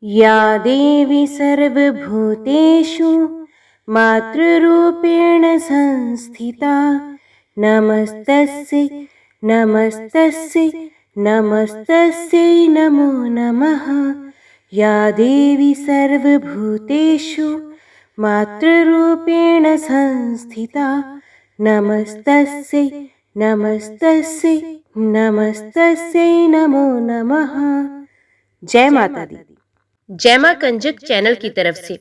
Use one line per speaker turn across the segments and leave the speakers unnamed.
या देवी सर्वभूतेषु मातृरूपेण संस्थिता नमस्तस्यै नमस्तस्यै नमस्तस्यै नमो नमः। या देवी सर्वभूतेषु मातृरूपेण संस्थिता नमस्तस्यै नमस्तस्यै नमस्तस्यै नमो नमः। जय माता दी।
जय मां कंजक चैनल की तरफ से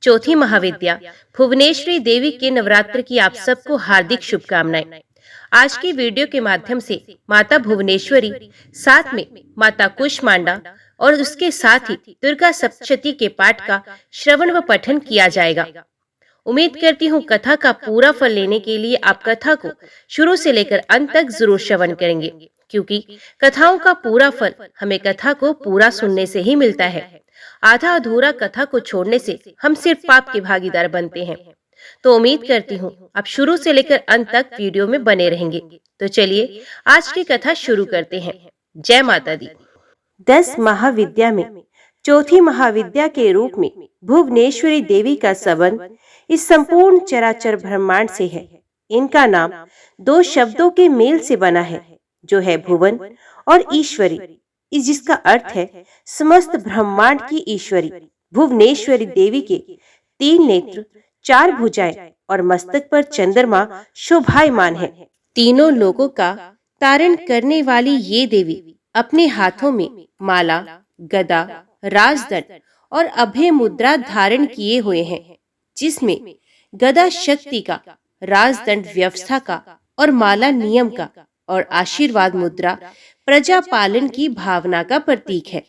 चौथी महाविद्या भुवनेश्वरी देवी के नवरात्र की आप सबको हार्दिक शुभकामनाएं। आज की वीडियो के माध्यम से माता भुवनेश्वरी, साथ में माता कुष्मांडा और उसके साथ ही दुर्गा सप्तशती के पाठ का श्रवण व पठन किया जाएगा। उम्मीद करती हूँ कथा का पूरा फल लेने के लिए आप कथा को शुरू से लेकर अंत तक जरूर श्रवण करेंगे, क्योंकि कथाओं का पूरा फल हमें कथा को पूरा सुनने से ही मिलता है। आधा अधूरा कथा को छोड़ने से हम सिर्फ पाप के भागीदार बनते हैं। तो उम्मीद करती हूँ आप शुरू से लेकर अंत तक वीडियो में बने रहेंगे। तो चलिए आज की कथा शुरू करते हैं। जय माता दी।
10 महाविद्या में चौथी महाविद्या के रूप में भुवनेश्वरी देवी का संबंध इस संपूर्ण चराचर ब्रह्मांड से है। इनका नाम 2 शब्दों के मेल से बना है, जो है भुवन और ईश्वरी, जिसका अर्थ है समस्त ब्रह्मांड की ईश्वरी। भुवनेश्वरी देवी के 3 नेत्र, 4 भुजाएं और मस्तक पर चंद्रमा शोभायमान है। तीनों लोगों का तारण करने वाली ये देवी अपने हाथों में माला, गदा, राजदंड और अभय मुद्रा धारण किए हुए हैं, जिसमें गदा शक्ति का, राजदंड व्यवस्था का और माला नियम का और आशीर्वाद मुद्रा प्रजा पालन की भावना का प्रतीक है।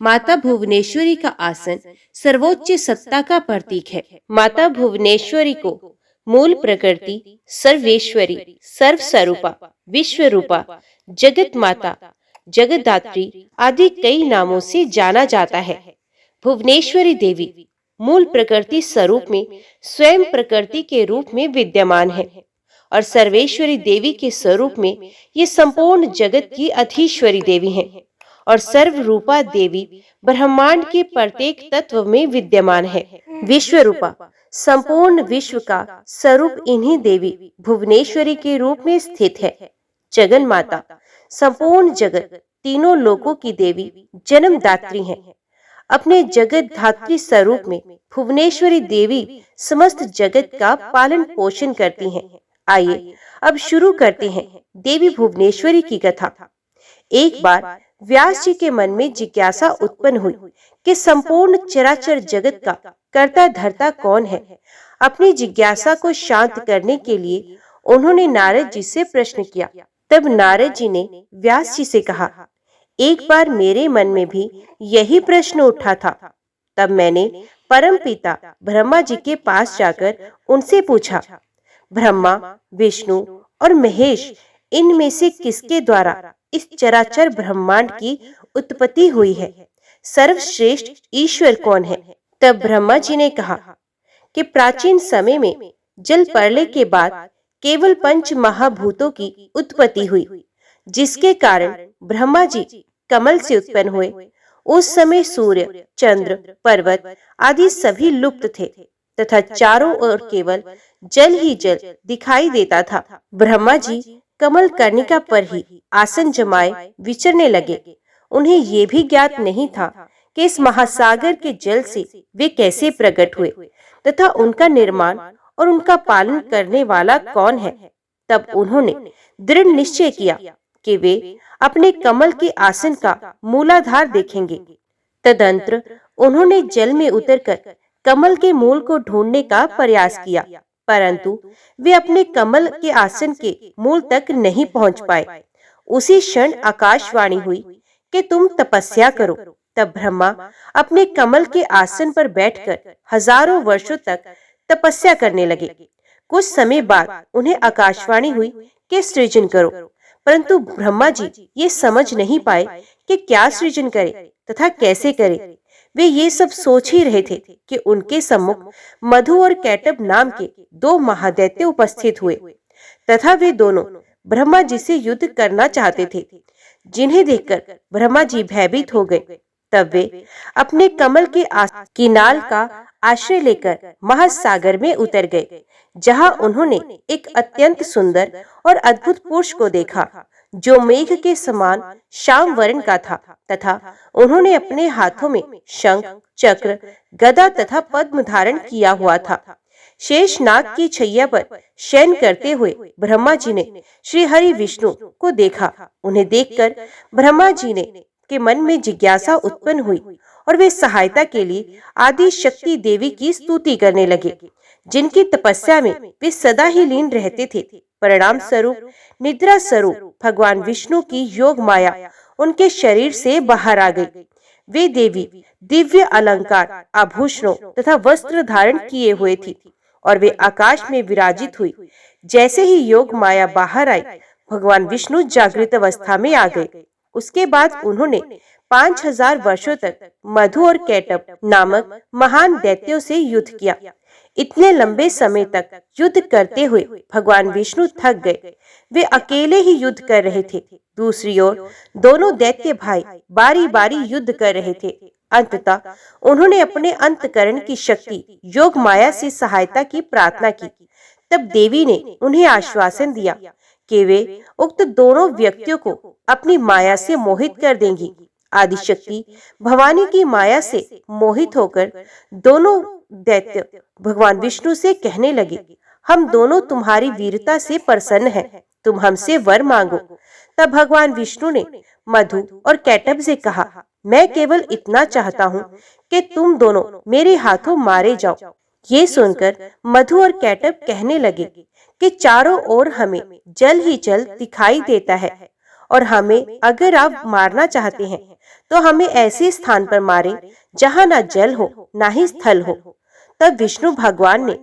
माता भुवनेश्वरी का आसन सर्वोच्च सत्ता का प्रतीक है। माता भुवनेश्वरी को मूल प्रकृति, सर्वेश्वरी, सर्वस्वरूपा, विश्वरूपा, जगत माता, जगदात्री आदि कई नामों से जाना जाता है। भुवनेश्वरी देवी मूल प्रकृति स्वरूप में स्वयं प्रकृति के रूप में विद्यमान है और सर्वेश्वरी देवी के स्वरूप में ये संपूर्ण जगत की अधीश्वरी देवी हैं और सर्वरूपा देवी ब्रह्मांड के प्रत्येक तत्व में विद्यमान है। विश्वरूपा संपूर्ण विश्व का स्वरूप इन्हीं देवी भुवनेश्वरी के रूप में स्थित है। जगन माता संपूर्ण जगत, तीनों लोकों की देवी, जन्मदात्री हैं। अपने जगत धात्री स्वरूप में भुवनेश्वरी देवी समस्त जगत का पालन पोषण करती हैं। आइए अब शुरू करते हैं देवी भुवनेश्वरी की कथा। एक बार व्यास जी के मन में जिज्ञासा उत्पन्न हुई कि संपूर्ण चराचर जगत का कर्ता धर्ता कौन है। अपनी जिज्ञासा को शांत करने के लिए उन्होंने नारद जी से प्रश्न किया। तब नारद जी ने व्यास जी से कहा, एक बार मेरे मन में भी यही प्रश्न उठा था। तब मैंने परम पिता ब्रह्मा जी के पास जाकर उनसे पूछा, ब्रह्मा, विष्णु और महेश, इनमें से किसके द्वारा इस चराचर ब्रह्मांड की उत्पत्ति हुई है? सर्वश्रेष्ठ ईश्वर कौन है? तब ब्रह्मा जी ने कहा कि प्राचीन समय में जल प्रलय के बाद केवल 5 महाभूतों की उत्पत्ति हुई, जिसके कारण ब्रह्मा जी कमल से उत्पन्न हुए। उस समय सूर्य, चंद्र, पर्वत आदि सभी लुप्त थे तथा चारों ओर केवल जल ही जल दिखाई देता था। ब्रह्मा जी कमल कर्णिका पर ही आसन जमाए विचरने लगे। उन्हें ये भी ज्ञात नहीं था कि इस महासागर के जल से वे कैसे प्रकट हुए तथा उनका निर्माण और उनका पालन करने वाला कौन है। तब उन्होंने दृढ़ निश्चय किया कि वे अपने कमल के आसन का मूलाधार देखेंगे। तदंतर उन्होंने जल में उतरकर कमल के मूल को ढूंढने का प्रयास किया, परंतु वे अपने कमल के आसन के मूल तक नहीं पहुंच पाए। उसी क्षण आकाशवाणी हुई कि तुम तपस्या करो। तब ब्रह्मा अपने कमल के आसन पर बैठकर हजारों वर्षों तक तपस्या करने लगे। कुछ समय बाद उन्हें आकाशवाणी हुई कि सृजन करो, परंतु ब्रह्मा जी ये समझ नहीं पाए कि क्या सृजन करे तथा कैसे करे। वे ये सब सोच ही रहे थे कि उनके सम्मुख मधु और कैटभ नाम के 2 महादैत्य उपस्थित हुए तथा वे दोनों ब्रह्मा जी से युद्ध करना चाहते थे, जिन्हें देखकर ब्रह्मा जी भयभीत हो गए तब वे अपने कमल के की नाल का आश्रय लेकर महासागर में उतर गए, जहां उन्होंने एक अत्यंत सुंदर और अद्भुत पुरुष को देखा जो मेघ के समान श्याम वर्ण का था, तथा उन्होंने अपने हाथों में शंख, चक्र, गदा तथा पद्म धारण किया हुआ था। शेष नाग की छैया पर शयन करते हुए ब्रह्मा जी ने श्री हरि विष्णु को देखा। उन्हें देखकर ब्रह्मा जी ने के मन में जिज्ञासा उत्पन्न हुई और वे सहायता के लिए आदि शक्ति देवी की स्तुति करने लगे, जिनकी तपस्या में वे सदा ही लीन रहते थे। परिणाम स्वरूप निद्रा स्वरूप भगवान विष्णु की योग माया उनके शरीर से बाहर आ गई। वे देवी दिव्य अलंकार, आभूषणों तथा वस्त्र धारण किए हुए थी और वे आकाश में विराजित हुई। जैसे ही योग माया बाहर आई, भगवान विष्णु जागृत अवस्था में आ गए। उसके बाद उन्होंने 5000 वर्षों तक मधु और कैटभ नामक महान दैत्यों से युद्ध किया। इतने लंबे समय तक युद्ध करते हुए भगवान विष्णु थक गए। वे अकेले ही युद्ध कर रहे थे। दूसरी ओर दोनों दैत्य भाई बारी बारी युद्ध कर रहे थे। अंततः उन्होंने अपने अंतकरण की शक्ति योग माया से सहायता की प्रार्थना की। तब देवी ने उन्हें आश्वासन दिया कि वे उक्त दोनों व्यक्तियों को अपनी माया से मोहित कर देंगी। आदिशक्ति भवानी की माया से मोहित होकर दोनों दैत्य भगवान विष्णु से कहने लगे, हम दोनों तुम्हारी वीरता से प्रसन्न हैं, तुम हमसे वर मांगो। तब भगवान विष्णु ने मधु और कैटभ से कहा, मैं केवल इतना चाहता हूँ कि तुम दोनों मेरे हाथों मारे जाओ। ये सुनकर मधु और कैटभ कहने लगे कि चारों ओर हमें जल ही जल दिखाई देता है और हमें अगर आप मारना चाहते हैं तो हमें ऐसे स्थान पर मारे जहाँ ना जल हो ना ही स्थल हो। तब विष्णु भगवान ने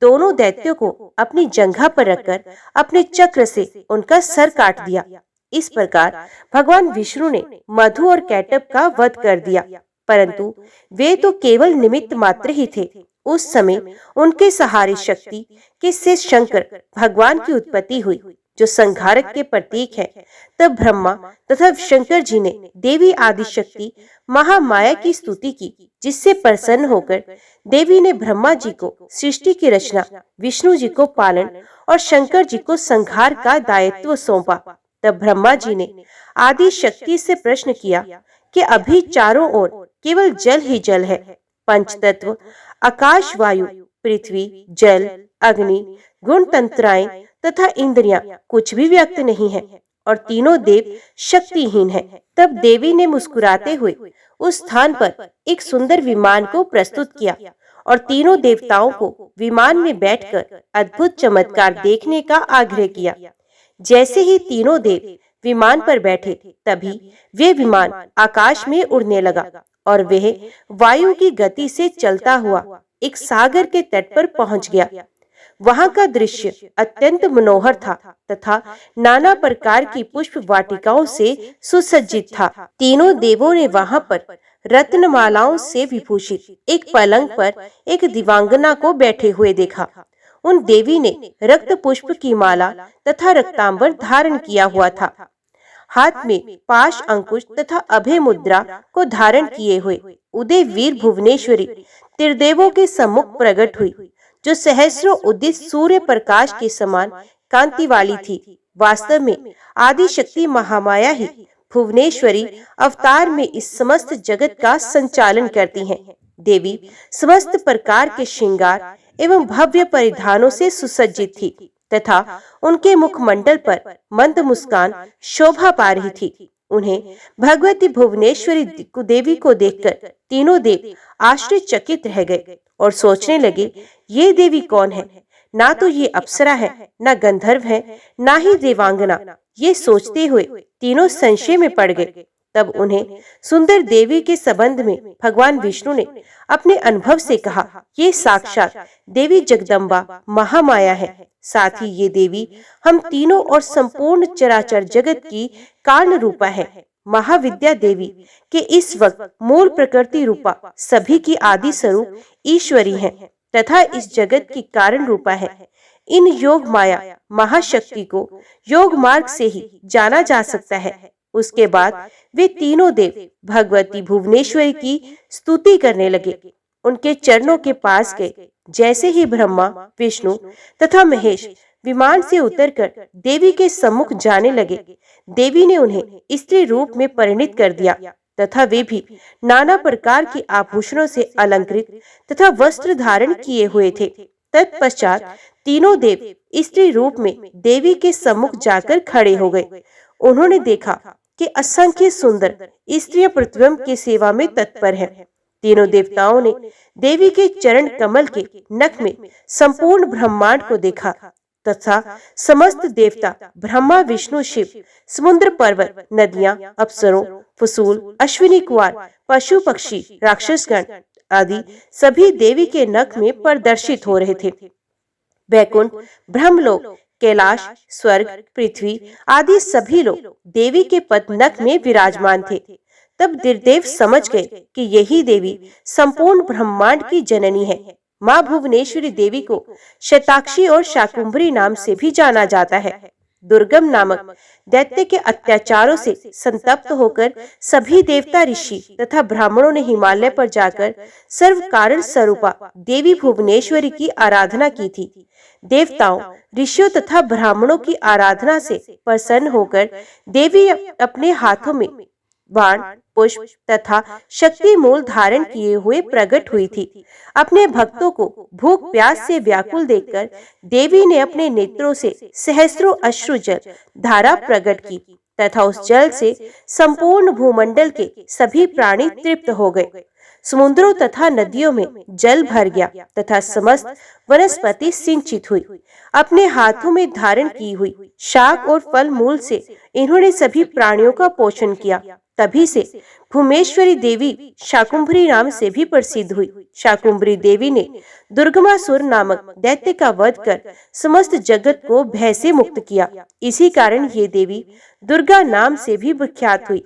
दोनों दैत्यों को अपनी जंघा पर रखकर अपने चक्र से उनका सर काट दिया। इस प्रकार भगवान विष्णु ने मधु और कैटभ का वध कर दिया, परंतु वे तो केवल निमित्त मात्र ही थे। उस समय उनके सहारे शक्ति के से शंकर भगवान की उत्पत्ति हुई, जो संहारक के प्रतीक है। तब ब्रह्मा तथा शंकर जी ने देवी आदिशक्ति महामाया की स्तुति की, जिससे प्रसन्न होकर देवी ने ब्रह्मा जी को सृष्टि की रचना, विष्णु जी को पालन और शंकर जी को संहार का दायित्व सौंपा। तब ब्रह्मा जी ने आदि शक्ति से प्रश्न किया कि अभी चारों ओर केवल जल ही जल है। पंच तत्व आकाश, वायु, पृथ्वी, जल, अग्नि, गुण तंत्राएं तथा इंद्रियां कुछ भी व्यक्त नहीं है और तीनों देव शक्तिहीन हैं। तब देवी ने मुस्कुराते हुए उस स्थान पर एक सुंदर विमान को प्रस्तुत किया और तीनों देवताओं को विमान में बैठकर अद्भुत चमत्कार देखने का आग्रह किया। जैसे ही तीनों देव विमान पर बैठे, तभी वे विमान आकाश में उड़ने लगा और वह वायु की गति से चलता हुआ एक सागर के तट पर पहुंच गया। वहां का दृश्य अत्यंत मनोहर था तथा नाना प्रकार की पुष्प वाटिकाओं से सुसज्जित था। तीनों देवों ने वहां पर रत्नमालाओं से विभूषित एक पलंग पर एक दिव्यांगना को बैठे हुए देखा। उन देवी ने रक्त पुष्प की माला तथा रक्तांबर धारण किया हुआ था। हाथ में पाश अंकुश तथा अभय मुद्रा को धारण किए हुए उदय वीर भुवनेश्वरी त्रिदेवों के सम्मुख प्रकट हुई, जो सहस्रों उदित सूर्य प्रकाश के समान कांति वाली थी। वास्तव में आदि शक्ति महामाया ही भुवनेश्वरी अवतार में इस समस्त जगत का संचालन करती हैं। देवी समस्त प्रकार के श्रृंगार एवं भव्य परिधानों से सुसज्जित थी तथा उनके मुखमंडल पर मंद मुस्कान शोभा पा रही थी। उन्हें भगवती भुवनेश्वरी देवी को देखकर तीनों देव आश्चर्यचकित रह गए और सोचने लगे, ये देवी कौन है? ना तो ये अप्सरा है, ना गंधर्व है, ना ही देवांगना। ये सोचते हुए तीनों संशय में पड़ गए। तब उन्हें सुंदर देवी के संबंध में भगवान विष्णु ने अपने अनुभव से कहा, ये साक्षात देवी जगदम्बा महामाया है। साथ ही ये देवी हम तीनों और संपूर्ण चराचर जगत की कारण रूपा है। महाविद्या देवी के इस वक्त मूल प्रकृति रूपा सभी की आदि स्वरूप ईश्वरी है तथा इस जगत की कारण रूपा है। इन योग माया महाशक्ति को योग मार्ग से ही जाना जा सकता है। उसके बाद वे तीनों देव भगवती भुवनेश्वरी की स्तुति करने लगे, उनके चरणों के पास गए। जैसे ही ब्रह्मा, विष्णु तथा महेश विमान से उतरकर देवी के सम्मुख जाने लगे, देवी ने उन्हें स्त्री रूप में परिणित कर दिया तथा वे भी नाना प्रकार के आभूषणों से अलंकृत तथा वस्त्र धारण किए हुए थे। तत्पश्चात तीनों देव स्त्री रूप में देवी के सम्मुख जाकर खड़े हो गए। उन्होंने देखा कि असंख्य सुंदर स्त्रियां पृथ्वी की सेवा में तत्पर हैं। तीनों देवताओं ने देवी के चरण कमल के नख में संपूर्ण ब्रह्मांड को देखा तथा समस्त देवता ब्रह्मा, विष्णु, शिव, समुद्र, पर्वत, नदियां, अप्सरों, फसूल, अश्विनी कुमार, पशु, पक्षी, राक्षसगण आदि सभी देवी के नख में प्रदर्शित हो रहे थे। वैकुंठ, ब्रह्मलोक, कैलाश, स्वर्ग, पृथ्वी आदि सभी लोग देवी के पद नख में विराजमान थे। तब देव समझ गए कि यही देवी संपूर्ण ब्रह्मांड की जननी है। माँ भुवनेश्वरी देवी को शताक्षी और शाकुंभरी नाम से भी जाना जाता है। दुर्गम नामक दैत्य के अत्याचारों से संतप्त होकर सभी देवता, ऋषि तथा ब्राह्मणों ने हिमालय पर जाकर सर्व कारण स्वरूपा देवी भुवनेश्वरी की आराधना की थी। देवताओं, ऋषियों तथा ब्राह्मणों की आराधना से प्रसन्न होकर देवी अपने हाथों में बाण, पुष्प तथा शक्ति मूल धारण किए हुए प्रकट हुई थी। अपने भक्तों को भूख प्यास से व्याकुल देखकर देवी ने अपने नेत्रों से सहस्त्रों अश्रु जल धारा प्रकट की तथा उस जल से संपूर्ण भूमंडल के सभी प्राणी तृप्त हो गए। समुद्रों तथा नदियों में जल भर गया तथा समस्त वनस्पति सिंचित हुई। अपने हाथों में धारण की हुई शाक और फल मूल से इन्होंने सभी प्राणियों का पोषण किया। तभी से भुवनेश्वरी देवी शाकुंभरी नाम से भी प्रसिद्ध हुई। शाकुंभरी देवी ने दुर्गमासुर नामक दैत्य का वध कर समस्त जगत को भय से मुक्त किया। इसी कारण ये देवी दुर्गा नाम से भी विख्यात हुई,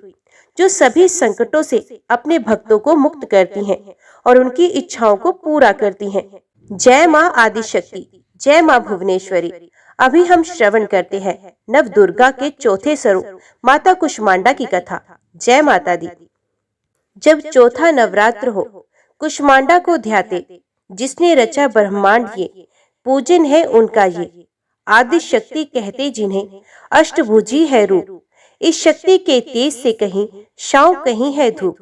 जो सभी संकटों से अपने भक्तों को मुक्त करती हैं और उनकी इच्छाओं को पूरा करती हैं। जय माँ आदिशक्ति, जय माँ भुवनेश्वरी। अभी हम श्रवण करते हैं नव दुर्गा के चौथे स्वरूप माता कुष्मांडा की कथा। जय माता दी। जब चौथा नवरात्र हो, कुष्मांडा को ध्याते, जिसने रचा ब्रह्मांड ये, पूजन है उनका ये। आदि शक्ति कहते जिन्हें, अष्टभुजी है रूप। इस शक्ति के तेज से कहीं शाव कहीं है धूप।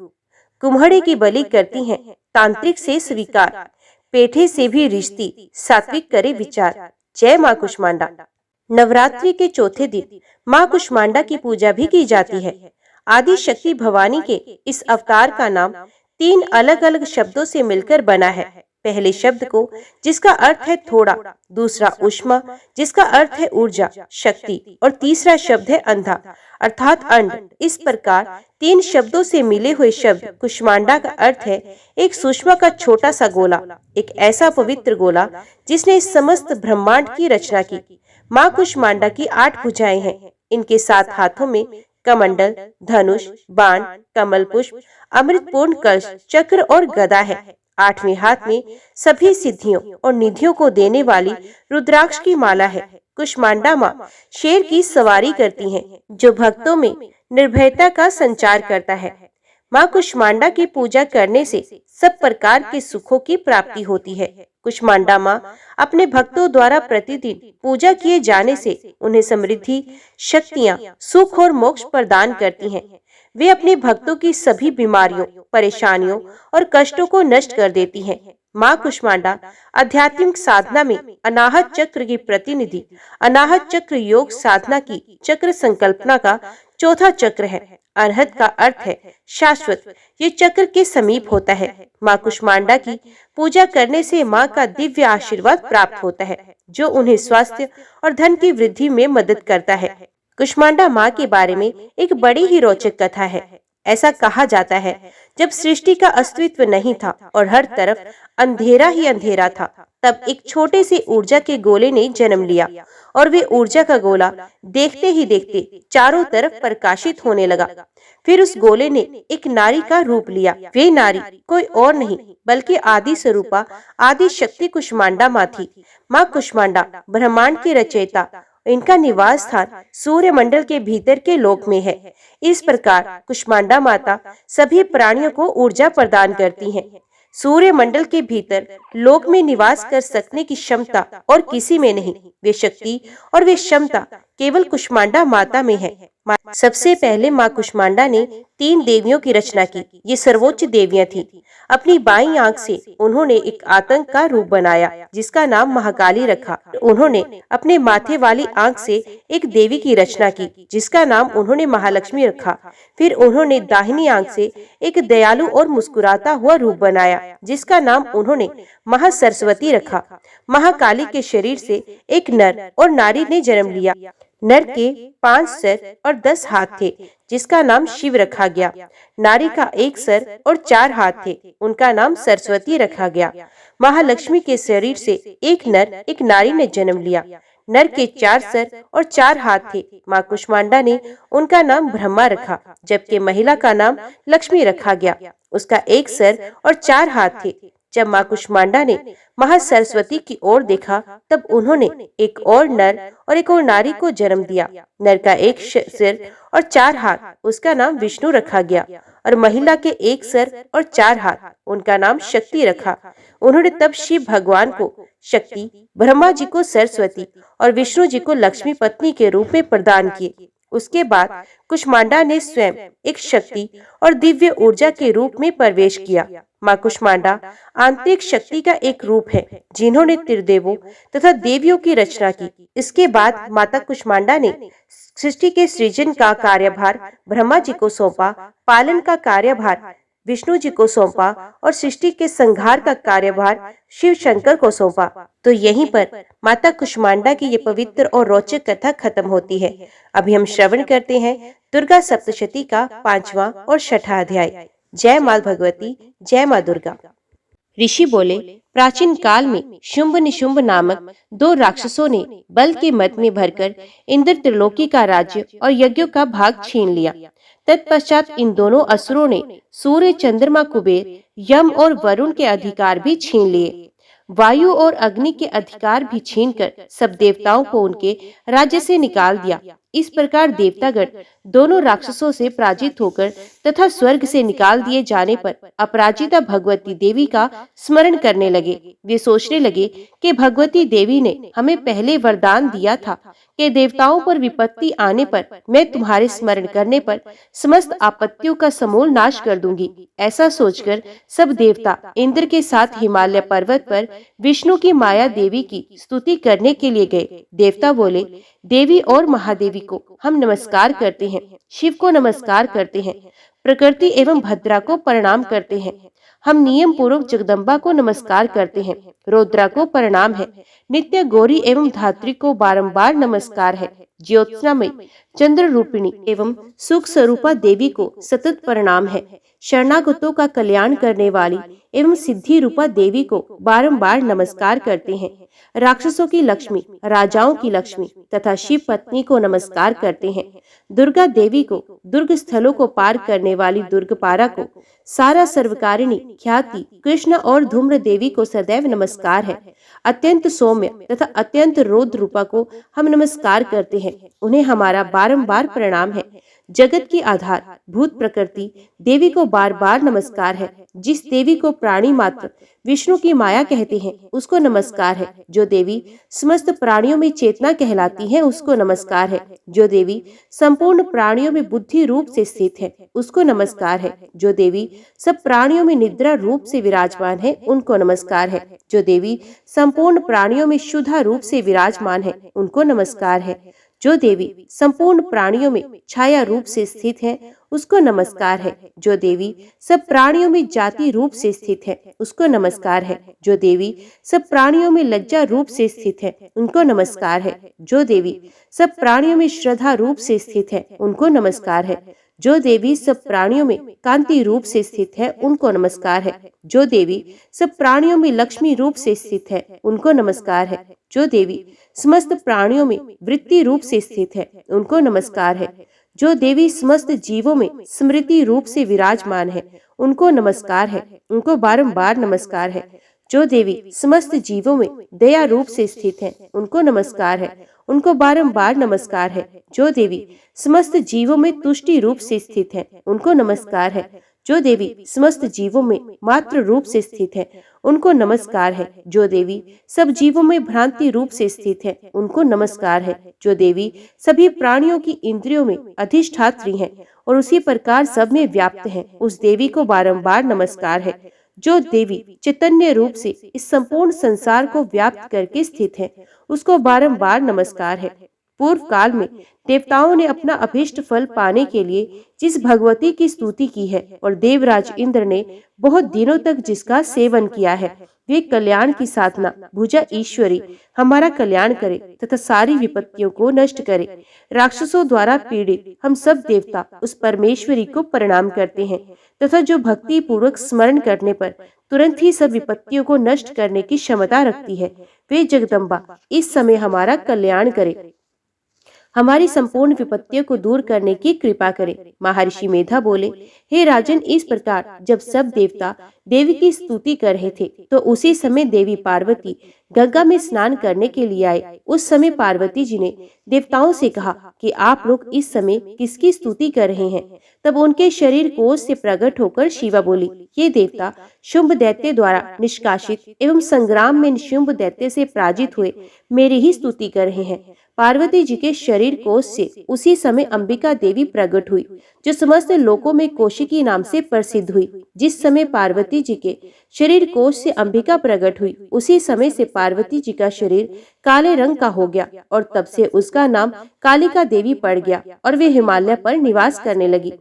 कुम्हड़े की बलि करती हैं तांत्रिक से स्वीकार। पेठे से भी रिश्ती सात्विक करे विचार। जय माँ कुष्मांडा। नवरात्रि के चौथे दिन माँ कुष्मांडा की पूजा भी की जाती है। आदि शक्ति भवानी के इस अवतार का नाम 3 अलग अलग शब्दों से मिलकर बना है। पहले शब्द को, जिसका अर्थ है थोड़ा, दूसरा उष्मा, जिसका अर्थ है ऊर्जा, शक्ति, और तीसरा शब्द है अंधा अर्थात अंड। इस प्रकार 3 शब्दों से मिले हुए शब्द कुष्मांडा का अर्थ है एक सुषमा का छोटा सा गोला, एक ऐसा पवित्र गोला जिसने इस समस्त ब्रह्मांड की रचना की। माँ कुष्मांडा की 8 भुजाएं हैं। इनके 7 हाथों में कमंडल, धनुष, बाण, कमल पुष्प, अमृतपूर्ण कलश, चक्र और गदा है। 8वें हाथ में सभी सिद्धियों और निधियों को देने वाली रुद्राक्ष की माला है। कुष्मांडा माँ शेर की सवारी करती हैं, जो भक्तों में निर्भयता का संचार करता है। माँ कुष्मांडा की पूजा करने से सब प्रकार के सुखों की प्राप्ति होती है। कुष्मांडा माँ अपने भक्तों द्वारा प्रतिदिन पूजा किए जाने से उन्हें समृद्धि, शक्तियाँ, सुख और मोक्ष प्रदान करती हैं। वे अपने भक्तों की सभी बीमारियों, परेशानियों और कष्टों को नष्ट कर देती हैं। माँ कुष्मांडा आध्यात्मिक साधना में अनाहत चक्र की प्रतिनिधि, अनाहत चक्र योग साधना की चक्र संकल्पना का चौथा चक्र है। अरहत का अर्थ है शाश्वत। ये चक्र के समीप होता है। माँ कुष्मांडा की पूजा करने से माँ का दिव्य आशीर्वाद प्राप्त होता है, जो उन्हें स्वास्थ्य और धन की वृद्धि में मदद करता है। कुष्मांडा माँ के बारे में एक बड़ी ही रोचक कथा है। ऐसा कहा जाता है, जब सृष्टि का अस्तित्व नहीं था और हर तरफ अंधेरा ही अंधेरा था, तब एक छोटे से ऊर्जा के गोले ने जन्म लिया और वे ऊर्जा का गोला देखते ही देखते चारों तरफ प्रकाशित होने लगा। फिर उस गोले ने एक नारी का रूप लिया। वे नारी कोई और नहीं बल्कि आदि स्वरूपा आदि शक्ति कुष्मांडा माँ थी। माँ कुष्मांडा ब्रह्मांड की रचयिता इनका निवास स्थान सूर्य मंडल के भीतर के लोक में है। इस प्रकार कुष्मांडा माता सभी प्राणियों को ऊर्जा प्रदान करती हैं। सूर्य मंडल के भीतर लोक में निवास कर सकने की क्षमता और किसी में नहीं। वे शक्ति और वे क्षमता केवल कुष्मांडा माता में है। सबसे पहले माँ कुष्मांडा ने 3 देवियों की रचना की। ये सर्वोच्च देवियां थीं। अपनी बाईं आंख से उन्होंने एक आतंक का रूप बनाया जिसका नाम महाकाली रखा। उन्होंने अपने माथे वाली आंख से एक देवी की रचना की जिसका नाम उन्होंने महालक्ष्मी रखा। फिर उन्होंने दाहिनी आंख से एक दयालु और मुस्कुराता हुआ रूप बनाया जिसका नाम उन्होंने महासरस्वती रखा। महाकाली के शरीर से एक नर और नारी ने जन्म लिया। नर के 5 सर और 10 हाथ थे जिसका नाम शिव रखा गया। नारी का 1 सर और 4 हाथ थे, उनका नाम सरस्वती रखा गया। महालक्ष्मी के शरीर से एक नर एक नारी ने जन्म लिया। नर के 4 सर और 4 हाथ थे। माँ कुष्मांडा ने उनका नाम ब्रह्मा रखा, जबकि महिला का नाम लक्ष्मी रखा गया। उसका 1 सर और 4 हाथ थे। जब माँ कुष्मांडा ने महासरस्वती की ओर देखा तब उन्होंने एक और नर और एक और नारी को जन्म दिया। नर का 1 सिर और 4 हाथ, उसका नाम विष्णु रखा गया, और महिला के 1 सर और 4 हाथ, उनका नाम शक्ति रखा। उन्होंने तब शिव भगवान को शक्ति, ब्रह्मा जी को सरस्वती और विष्णु जी को लक्ष्मी पत्नी के रूप में प्रदान किए। उसके बाद कुष्मांडा ने स्वयं एक शक्ति और दिव्य ऊर्जा के रूप में प्रवेश किया। माँ कुष्मांडा आंतरिक शक्ति का एक रूप है जिन्होंने त्रिदेवों तथा देवियों की रचना की। इसके बाद माता कुष्मांडा ने सृष्टि के सृजन का कार्यभार ब्रह्मा जी को सौंपा, पालन का कार्यभार विष्णु जी को सौंपा और सृष्टि के संहार का कार्यभार शिव शंकर को सौंपा। तो यहीं पर माता कुष्मांडा की ये पवित्र और रोचक कथा खत्म होती है। अभी हम श्रवण करते हैं दुर्गा सप्तशती का 5वां और 6ठा अध्याय। जय माँ भगवती, जय माँ दुर्गा। ऋषि बोले, प्राचीन काल में शुंभ निशुंभ नामक 2 राक्षसों ने बल के मद में भरकर इंद्र त्रिलोकी का राज्य और यज्ञों का भाग छीन लिया। तत्पश्चात इन दोनों असुरों ने सूर्य, चंद्रमा, कुबेर, यम और वरुण के अधिकार भी छीन लिए। वायु और अग्नि के अधिकार भी छीनकर सब देवताओं को उनके राज्य से निकाल दिया। इस प्रकार देवतागण दोनों राक्षसों से पराजित होकर तथा स्वर्ग से निकाल दिए जाने पर अपराजिता भगवती देवी का स्मरण करने लगे। वे सोचने लगे कि भगवती देवी ने हमें पहले वरदान दिया था कि देवताओं पर विपत्ति आने पर मैं तुम्हारे स्मरण करने पर समस्त आपत्तियों का समूल नाश कर दूंगी। ऐसा सोचकर सब देवता इंद्र के साथ हिमालय पर्वत पर विष्णु की माया देवी की स्तुति करने के लिए गए। देवता बोले, देवी और महादेवी को हम नमस्कार करते हैं, शिव को नमस्कार करते हैं, प्रकृति एवं भद्रा को प्रणाम करते हैं। हम नियम पूर्वक जगदम्बा को नमस्कार करते हैं, रुद्रा को प्रणाम है, नित्य गौरी एवं धात्री को बारंबार नमस्कार है, ज्योत्सनामयी, चंद्र रूपिणी एवं सुख स्वरूपा देवी को सतत प्रणाम है, शरणागतों का कल्याण करने वाली एवं सिद्धि रूपा देवी को बारंबार नमस्कार करते हैं। राक्षसों की लक्ष्मी, राजाओं की लक्ष्मी तथा शिव पत्नी को नमस्कार करते हैं। दुर्गा देवी को, दुर्ग स्थलों को पार करने वाली दुर्गपारा को, सारा सर्वकारिणी ख्याति कृष्ण और धूम्र देवी को सदैव नमस्कार है। अत्यंत सौम्य तथा अत्यंत रौद्र रूपा को हम नमस्कार करते हैं, उन्हें हमारा बारंबार प्रणाम है। जगत की आधार भूत प्रकृति देवी को बार बार नमस्कार है। जिस देवी को प्राणी मात्र विष्णु की माया कहते हैं उसको नमस्कार है। जो देवी समस्त प्राणियों में चेतना कहलाती है उसको नमस्कार है। जो देवी संपूर्ण प्राणियों में बुद्धि रूप से स्थित है उसको नमस्कार है। जो देवी सब प्राणियों में निद्रा रूप से विराजमान है उनको नमस्कार है। जो देवी संपूर्ण प्राणियों में शुद्धा रूप से विराजमान है उनको नमस्कार है। जो देवी संपूर्ण प्राणियों में छाया रूप से स्थित है उसको नमस्कार है। जो देवी सब प्राणियों में जाति रूप से स्थित है उसको नमस्कार है। जो देवी सब प्राणियों में लज्जा रूप से स्थित है उनको नमस्कार है। जो देवी सब प्राणियों में श्रद्धा रूप से स्थित है उनको नमस्कार है। जो देवी सब प्राणियों में कांति रूप से स्थित है उनको नमस्कार है। जो देवी सब प्राणियों में लक्ष्मी रूप से स्थित है उनको नमस्कार है। जो देवी समस्त प्राणियों में वृत्ति रूप से स्थित है उनको नमस्कार है। जो देवी समस्त जीवों में स्मृति रूप से विराजमान है उनको नमस्कार है, उनको बारंबार नमस्कार है। जो देवी समस्त जीवों में दया रूप से स्थित है उनको नमस्कार है, उनको बारंबार नमस्कार है। जो देवी समस्त जीवों में तुष्टि रूप से स्थित है, उनको नमस्कार है। जो देवी समस्त जीवों में मात्र रूप से स्थित है, उनको नमस्कार है। जो देवी सब जीवों में भ्रांति रूप से स्थित है, उनको नमस्कार है। जो देवी सभी प्राणियों की इंद्रियों में अधिष्ठात्री है और उसी प्रकार सब में व्याप्त है, उस देवी को बारंबार नमस्कार है। जो देवी चैतन्य रूप से इस संपूर्ण संसार को व्याप्त करके स्थित है, उसको बारंबार नमस्कार है। पूर्व काल में देवताओं ने अपना अभीष्ट फल पाने के लिए जिस भगवती की स्तुति की है और देवराज इंद्र ने बहुत दिनों तक जिसका सेवन किया है, वे कल्याण की साधना भुजा ईश्वरी हमारा कल्याण करे तथा सारी विपत्तियों को नष्ट करे। राक्षसों द्वारा पीड़ित हम सब देवता उस परमेश्वरी को प्रणाम करते हैं तथा जो भक्ति पूर्वक स्मरण करने पर तुरंत ही सब विपत्तियों को नष्ट करने की क्षमता रखती है, वे जगदम्बा इस समय हमारा कल्याण करे, हमारी संपूर्ण विपत्तियों को दूर करने की कृपा करें। महर्षि मेधा बोले, हे राजन, इस प्रकार जब सब देवता देवी की स्तुति कर रहे थे तो उसी समय देवी पार्वती गंगा में स्नान करने के लिए आए। उस समय पार्वती जी ने देवताओं से कहा कि आप लोग इस समय किसकी स्तुति कर रहे हैं। तब उनके शरीर कोष से प्रकट होकर शिवा बोली, ये देवता शुंभ दैत्य द्वारा निष्कासित एवं संग्राम में शुंभ दैत्य से पराजित हुए मेरी ही स्तुति कर रहे हैं। पार्वती जी के शरीर कोष से उसी समय अंबिका देवी प्रकट हुई, जो समस्त लोकों में कौशिकी नाम से प्रसिद्ध हुई। जिस समय पार्वती जी के शरीर कोष से अंबिका प्रकट हुई, उसी समय से पार्वती जी का शरीर काले रंग का हो गया और तब से उसका नाम कालिका देवी पड़ गया और वे हिमालय पर निवास करने लगी।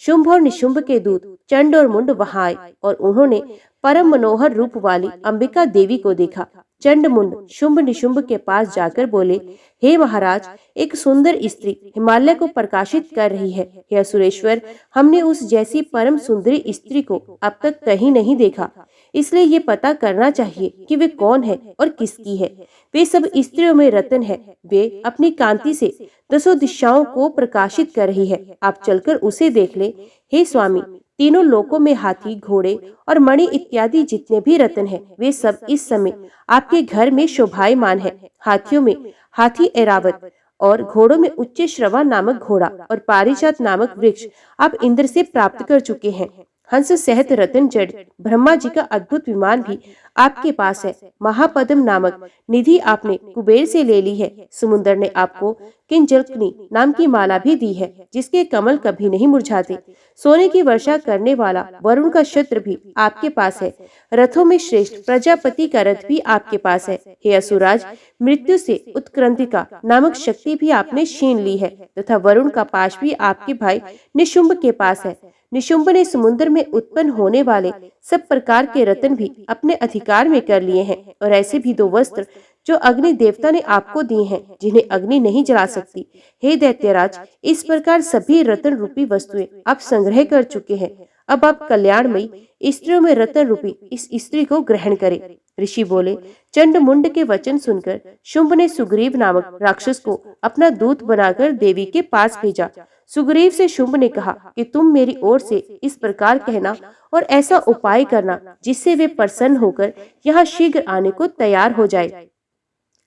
शुंभ और निशुंभ के दूत चंड और मुंड वहां आए और उन्होंने परम मनोहर रूप वाली अंबिका देवी को देखा। चंड मुंड शुंभ निशुंभ के पास जाकर बोले, हे महाराज, एक सुंदर स्त्री हिमालय को प्रकाशित कर रही है। हे सुरेश्वर, हमने उस जैसी परम सुंदरी स्त्री को अब तक कहीं नहीं देखा, इसलिए ये पता करना चाहिए कि वे कौन है और किसकी है। वे सब स्त्रियों में रत्न है, वे अपनी कांति से दसों दिशाओं को प्रकाशित कर रही है। आप चलकर उसे देख ले। हे स्वामी, तीनों लोकों में हाथी, घोड़े और मणि इत्यादि जितने भी रत्न हैं, वे सब इस समय आपके घर में शोभायमान है। हाथियों में हाथी ऐरावत और घोड़ों में उच्च श्रवा नामक घोड़ा और पारिजात नामक वृक्ष आप इंद्र से प्राप्त कर चुके हैं। हंस सहित रतन जड़ ब्रह्मा जी का अद्भुत विमान भी आपके पास है। महापद्म नामक निधि आपने कुबेर से ले ली है। समुद्र ने आपको किंजल्कनी नाम की माला भी दी है, जिसके कमल कभी नहीं मुरझाते। सोने की वर्षा करने वाला वरुण का छत्र भी आपके पास है। रथों में श्रेष्ठ प्रजापति का रथ भी आपके पास है। हे असुराज, मृत्यु से उत्क्रांतिका नामक शक्ति भी आपने छीन ली है तथा वरुण का पाश भी आपके भाई निशुंभ के पास है। निशुंभ ने समुद्र में उत्पन्न होने वाले सब प्रकार के रत्न भी अपने अधिकार में कर लिए हैं और ऐसे भी 2 वस्त्र जो अग्नि देवता ने आपको दिए हैं, जिन्हें अग्नि नहीं जला सकती। हे दैत्यराज, इस प्रकार सभी रत्न रूपी वस्तुएं आप संग्रह कर चुके हैं। अब आप कल्याणमयी स्त्रियों में रत्न रूपी इस स्त्री को ग्रहण करें। ऋषि बोले, चंड मुंड के वचन सुनकर शुंभ ने सुग्रीव नामक राक्षस को अपना दूत बनाकर देवी के पास भेजा। सुग्रीव से शुंभ ने कहा कि तुम मेरी ओर से इस प्रकार कहना और ऐसा उपाय करना जिससे वे प्रसन्न होकर यहाँ शीघ्र आने को तैयार हो जाए।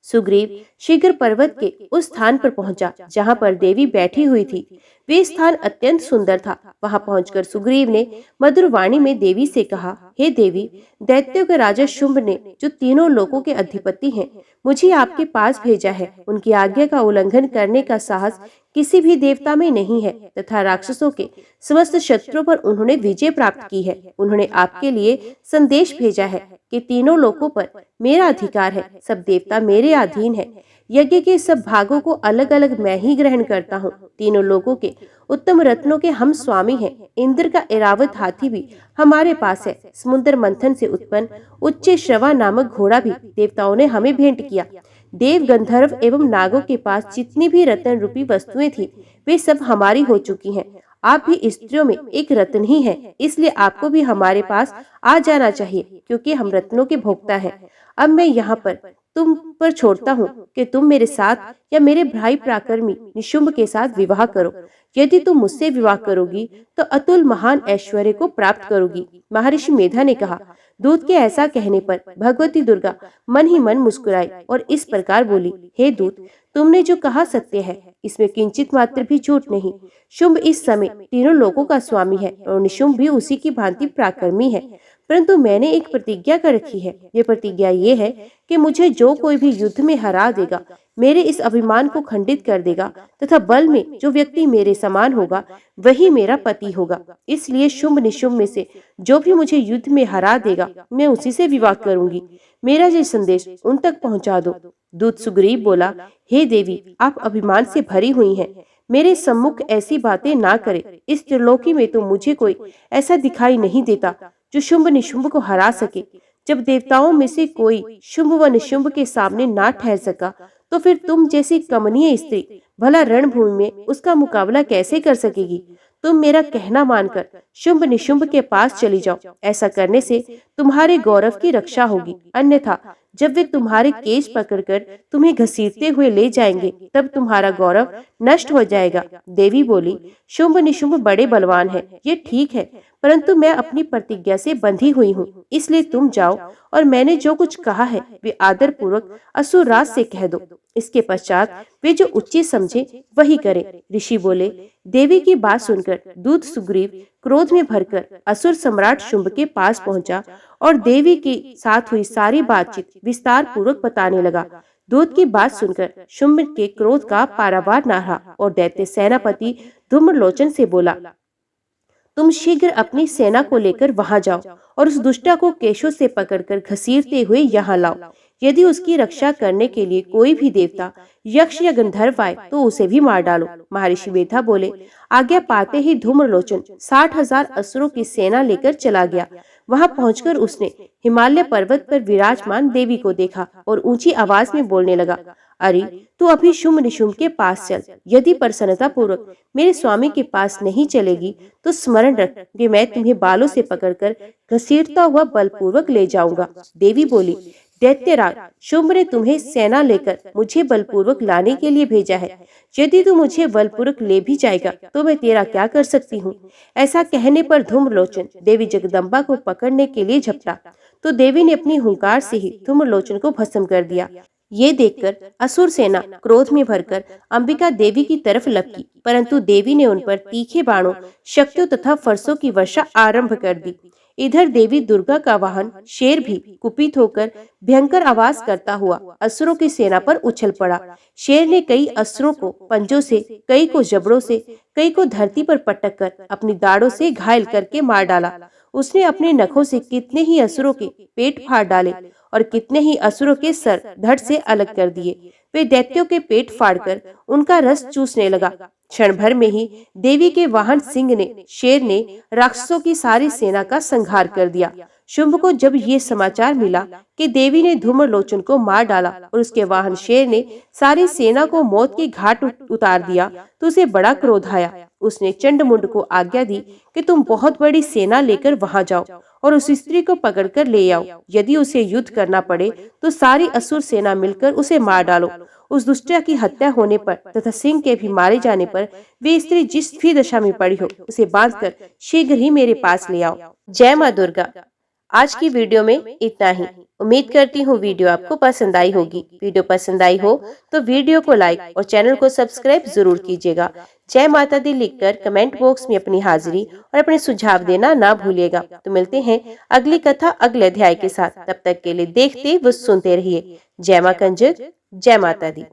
सुग्रीव शीघ्र पर्वत के उस स्थान पर पहुंचा जहां पर देवी बैठी हुई थी। वे स्थान अत्यंत सुंदर था। वहां पहुंचकर सुग्रीव ने मधुर वाणी में देवी से कहा, हे देवी, दैत्यों के राजा शुंभ ने, जो तीनों लोकों के अधिपति हैं, मुझे आपके पास भेजा है। उनकी आज्ञा का उल्लंघन करने का साहस किसी भी देवता में नहीं है तथा राक्षसों के समस्त शत्रुओं पर उन्होंने विजय प्राप्त की है। उन्होंने आपके लिए संदेश भेजा है कि तीनों लोकों पर मेरा अधिकार है, सब देवता मेरे अधीन है। यज्ञ के सब भागों को अलग अलग मैं ही ग्रहण करता हूँ। तीनों लोकों के उत्तम रत्नों के हम स्वामी हैं। इंद्र का ऐरावत हाथी भी हमारे पास है। समुद्र मंथन से उत्पन्न उच्च श्रवा नामक घोड़ा भी देवताओं ने हमें भेंट किया। देव, गंधर्व एवं नागों के पास जितनी भी रत्न रूपी वस्तुएं थी, वे सब हमारी हो चुकी हैं। आप भी स्त्रियों में एक रत्न ही हैं, इसलिए आपको भी हमारे पास आ जाना चाहिए, क्योंकि हम रत्नों के भोक्ता हैं। अब मैं यहाँ पर तुम पर छोड़ता हूँ कि तुम मेरे साथ या मेरे भाई पराक्रमी निशुंभ के साथ विवाह करो। यदि तुम मुझसे विवाह करोगी तो अतुल महान ऐश्वर्य को प्राप्त करोगी। महर्षि मेधा ने कहा। दूत के ऐसा कहने पर भगवती दुर्गा मन ही मन मुस्कुराई और इस प्रकार बोली, हे दूत, तुमने जो कहा सत्य है, इसमें किंचित मात्र भी झूठ नहीं। शुंभ इस समय तीनों लोगों का स्वामी है और निशुंभ भी उसी की भांति पराक्रमी है, परंतु मैंने एक प्रतिज्ञा कर रखी है। ये प्रतिज्ञा ये है कि मुझे जो कोई भी युद्ध में हरा देगा, मेरे इस अभिमान को खंडित कर देगा तथा बल में जो व्यक्ति मेरे समान होगा वही मेरा पति होगा। इसलिए शुंभ निशुंभ में से जो भी मुझे युद्ध में हरा देगा, मैं उसी से विवाह करूंगी। मेरा ये संदेश उन तक पहुंचा दो। दूत सुग्रीव बोला, हे देवी, आप अभिमान से भरी हुई हैं। मेरे सम्मुख ऐसी बातें ना करे। इस त्रिलोकी में तो मुझे कोई ऐसा दिखाई नहीं देता जो शुंभ निशुंभ को हरा सके। जब देवताओं में से कोई शुंभ व निशुंभ के सामने ना ठहर सका, तो फिर तुम जैसी कमनीय स्त्री भला रणभूमि में उसका मुकाबला कैसे कर सकेगी। तुम मेरा कहना मानकर शुंभ निशुंभ के पास चली जाओ। ऐसा करने से तुम्हारे गौरव की रक्षा होगी, अन्यथा जब वे तुम्हारे केश पकड़कर तुम्हें घसीटते हुए ले जाएंगे, तब तुम्हारा गौरव नष्ट हो जाएगा। देवी बोली, शुंभ निशुंभ बड़े बलवान हैं, ये ठीक है, परंतु मैं अपनी प्रतिज्ञा से बंधी हुई हूँ। इसलिए तुम जाओ और मैंने जो कुछ कहा है वे आदर पूर्वक असुरराज से कह दो। इसके पश्चात वे जो उचित समझे वही करे। ऋषि बोले। देवी की बात सुनकर दूत सुग्रीव क्रोध में भरकर असुर सम्राट शुंभ के पास पहुंचा और देवी के साथ हुई सारी बातचीत विस्तार पूर्वक बताने लगा। दूत की बात सुनकर शुंभ के क्रोध का पारावार न रहा और दैत्य सेनापति धूम्रलोचन से बोला, तुम शीघ्र अपनी सेना को लेकर वहां जाओ और उस दुष्टा को केशों से पकड़कर घसीटते हुए यहाँ लाओ। यदि उसकी रक्षा करने के लिए कोई भी देवता, यक्ष या गंधर्व आए तो उसे भी मार डालो। महर्षि मेधा बोले। आज्ञा पाते ही धूम्रलोचन 60,000 असुरों की सेना लेकर चला गया। वहां पहुंचकर उसने हिमालय पर्वत पर विराजमान देवी को देखा और ऊंची आवाज में बोलने लगा, अरे तू अभी शुंभ निशुंभ के पास चल। यदि प्रसन्नता पूर्वक मेरे स्वामी के पास नहीं चलेगी तो स्मरण रख कि मैं तुम्हें बालों से पकड़कर घसीटता हुआ बलपूर्वक ले जाऊंगा। देवी बोली, दैत्यराज, शुंभ ने तुम्हें सेना लेकर मुझे बलपूर्वक लाने के लिए भेजा है। यदि तू मुझे बलपूर्वक ले भी जाएगा तो मैं तेरा क्या कर सकती हूँ। ऐसा कहने पर धूम्रलोचन देवी जगदम्बा को पकड़ने के लिए झपटा, तो देवी ने अपनी हुंकार से ही धूम्रलोचन को भस्म कर दिया। ये देखकर असुर सेना क्रोध में भरकर अंबिका देवी की तरफ लपकी, परंतु देवी ने उन पर तीखे बाणों, शक्तियों तथा फरसों की वर्षा आरंभ कर दी। इधर देवी दुर्गा का वाहन शेर भी कुपित होकर भयंकर आवाज करता हुआ असुरों की सेना पर उछल पड़ा। शेर ने कई असुरों को पंजों से, कई को जबड़ों से, कई को धरती पर पटक कर अपनी दाढ़ों से घायल करके मार डाला। उसने अपने नखों से कितने ही असुरों के पेट फाड़ डाले और कितने ही असुरों के सर धड़ से अलग कर दिए। वे दैत्यों के पेट फाड़कर उनका रस चूसने लगा। क्षण भर में ही देवी के वाहन सिंह ने, शेर ने राक्षसों की सारी सेना का संहार कर दिया। शुंभ को जब ये समाचार मिला कि देवी ने धूम्रलोचन को मार डाला और उसके वाहन शेर ने सारी सेना को मौत के घाट उतार दिया, तो उसे बड़ा क्रोध आया। उसने चंडमुंड को आज्ञा दी कि तुम बहुत बड़ी सेना लेकर वहां जाओ और उस स्त्री को पकड़कर ले आओ। यदि उसे युद्ध करना पड़े तो सारी असुर सेना मिलकर उसे मार डालो। उस दुष्टा की हत्या होने पर तथा सिंह के भी मारे जाने पर वे स्त्री जिस भी दशा में पड़ी हो उसे बांधकर शीघ्र ही मेरे पास ले आओ। जय माँ दुर्गा। आज की वीडियो में इतना ही। उम्मीद करती हूँ वीडियो आपको पसंद आई होगी। वीडियो पसंद आई हो तो वीडियो को लाइक और चैनल को सब्सक्राइब जरूर कीजिएगा। जय माता दी लिखकर कमेंट बॉक्स में अपनी हाजिरी और अपने सुझाव देना ना भूलिएगा। तो मिलते हैं अगली कथा अगले अध्याय के साथ। तब तक के लिए देखते व सुनते रहिए। जय मां कंजक, जय माता दी।